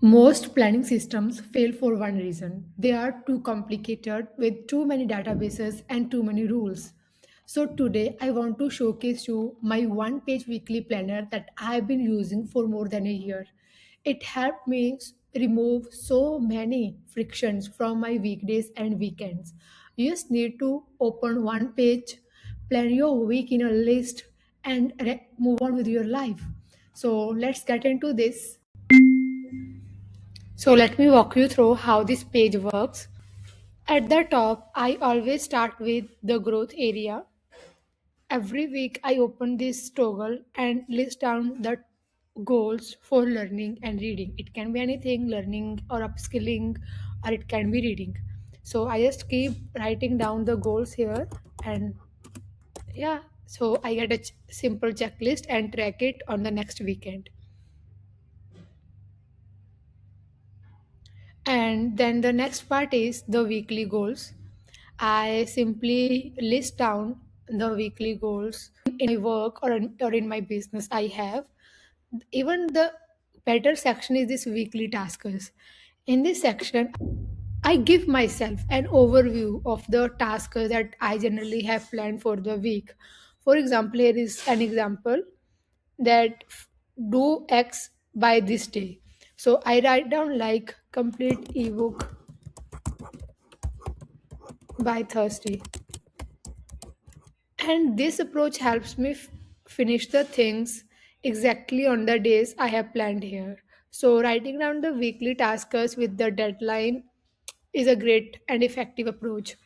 Most planning systems fail for one reason. They are too complicated with too many databases and too many rules. So today I want to showcase you my one-page weekly planner that I've been using for more than a year. It helped me remove so many frictions from my weekdays and weekends. You just need to open one page, plan your week in a list, and move on with your life. So let's get into this. So let me walk you through how this page works. At the top, I always start with the growth area. Every week, I open this toggle and list down the goals for learning and reading. It can be anything, learning or upskilling, or it can be reading. So I just keep writing down the goals here, and yeah, so I get a simple checklist and track it on the next weekend. And then the next part is the weekly goals. I simply list down the weekly goals in my work or in my business I have. Even the better section is this weekly tasks. In this section, I give myself an overview of the tasks that I generally have planned for the week. For example, here is an example that do X by this day. So I write down like complete ebook by Thursday. And this approach helps me finish the things exactly on the days I have planned here. So, writing down the weekly tasks with the deadline is a great and effective approach.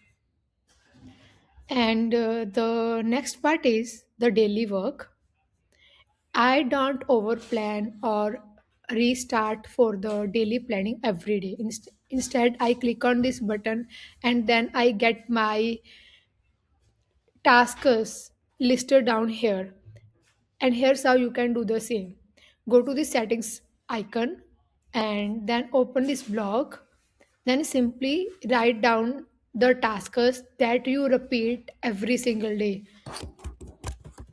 And the next part is the daily work. I don't overplan or restart for the daily planning every day. Instead, I click on this button and then I get my tasks listed down here. And here's how you can do the same. Go to the settings icon and then open this block. Then simply write down the tasks that you repeat every single day.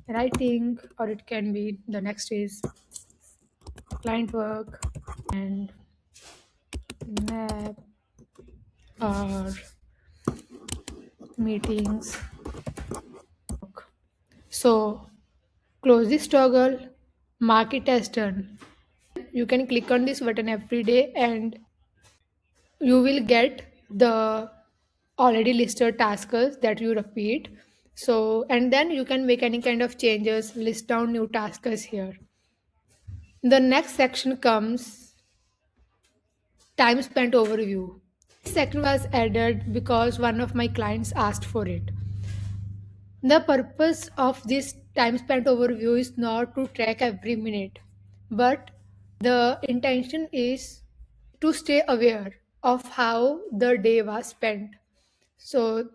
Writing, or it can be the next is client work and map or meetings. So close this toggle, mark it as done. You can click on this button every day and you will get the already listed tasks that you repeat. So and then you can make any kind of changes, list down new tasks here. The next section comes time spent overview. This section was added because one of my clients asked for it. The purpose of this time spent overview is not to track every minute, but the intention is to stay aware of how the day was spent. So,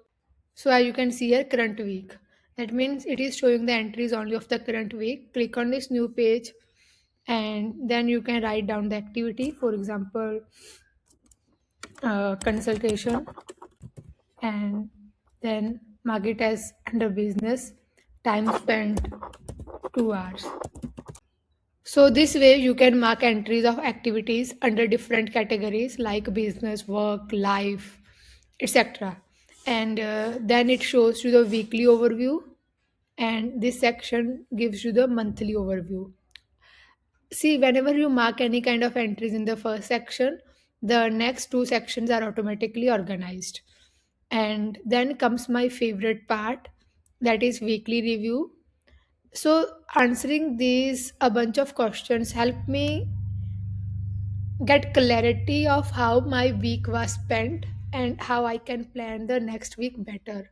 so as you can see here, current week. That means it is showing the entries only of the current week. Click on this new page, and then you can write down the activity. For example, consultation, and then mark it as under business. Time spent 2 hours. So this way you can mark entries of activities under different categories like business, work, life, etc. And then it shows you the weekly overview, and this section gives you the monthly overview. See, whenever you mark any kind of entries in the first section, the next two sections are automatically organized. And then comes my favorite part, that is weekly review. So answering these a bunch of questions help me get clarity of how my week was spent and how I can plan the next week better.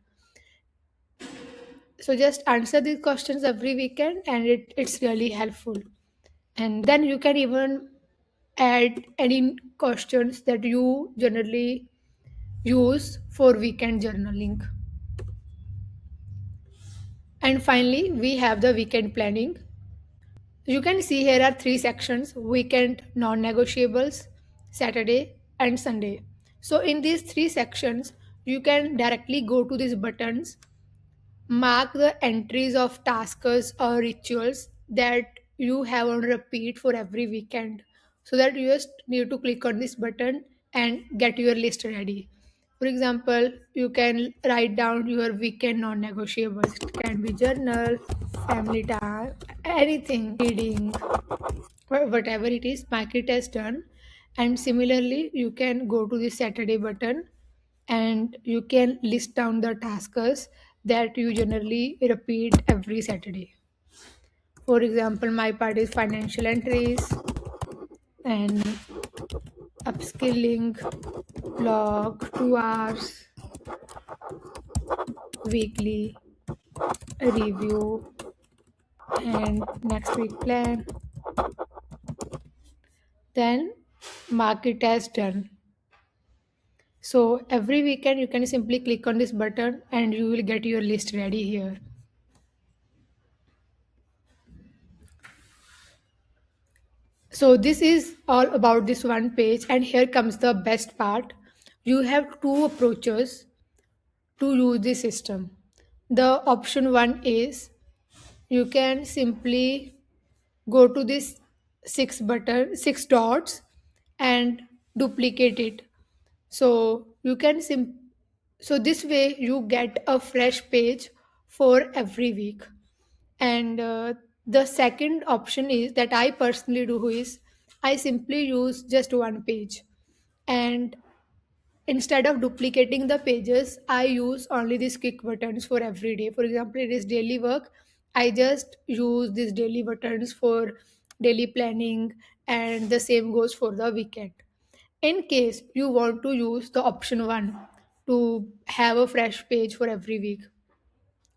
So just answer these questions every weekend and it's really helpful. And then you can even add any questions that you generally use for weekend journaling. And finally, we have the weekend planning. You can see here are three sections: weekend non negotiables, Saturday, and Sunday. So, in these three sections, you can directly go to these buttons, mark the entries of tasks or rituals that you have on repeat for every weekend. so that you just need to click on this button and get your list ready. For example, you can write down your weekend non-negotiables. It can be journal, family time, anything, reading, whatever it is, mark it as done. And similarly, you can go to the Saturday button and you can list down the tasks that you generally repeat every Saturday. For example, my part is financial entries and upskilling, blog, 2 hours, weekly review, and next week plan. Then mark it as done. So every weekend you can simply click on this button and you will get your list ready here. So this is all about this one page, and here comes the best part. You have two approaches to use this system. The option one is you can simply go to this six dots and duplicate it. So you can so this way you get a fresh page for every week. And the second option is that I personally do is I simply use just one page, and instead of duplicating the pages, I use only these quick buttons for every day. For example, it is daily work. I just use these daily buttons for daily planning, and the same goes for the weekend. In case you want to use the option one to have a fresh page for every week,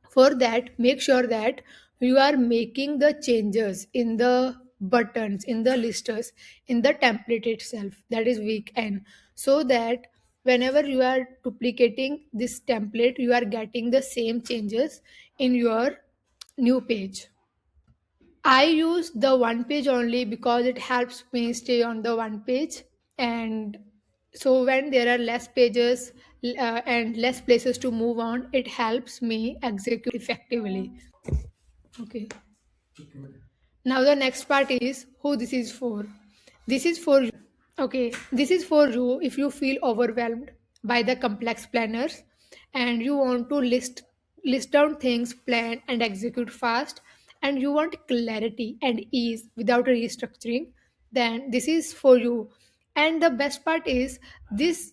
for that, make sure that you are making the changes in the buttons, in the listers, in the template itself, that is week end, so that whenever you are duplicating this template, you are getting the same changes in your new page. I use the one page only because it helps me stay on the one page. And so when there are less pages and less places to move on, it helps me execute effectively. Okay. Now the next part is who this is for. This is for you. Okay, this is for you if you feel overwhelmed by the complex planners and you want to list down things, plan and execute fast, and you want clarity and ease without restructuring, then this is for you. And the best part is this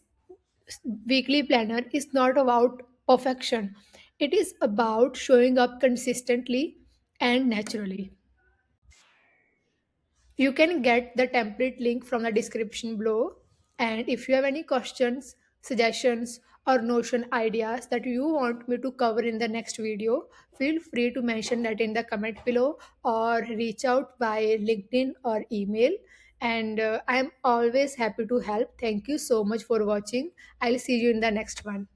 weekly planner is not about perfection. It is about showing up consistently and naturally. You can get the template link from the description below. And if you have any questions, suggestions, or Notion ideas that you want me to cover in the next video, feel free to mention that in the comment below or reach out by LinkedIn or email. And I am always happy to help. Thank you so much for watching. I'll see you in the next one.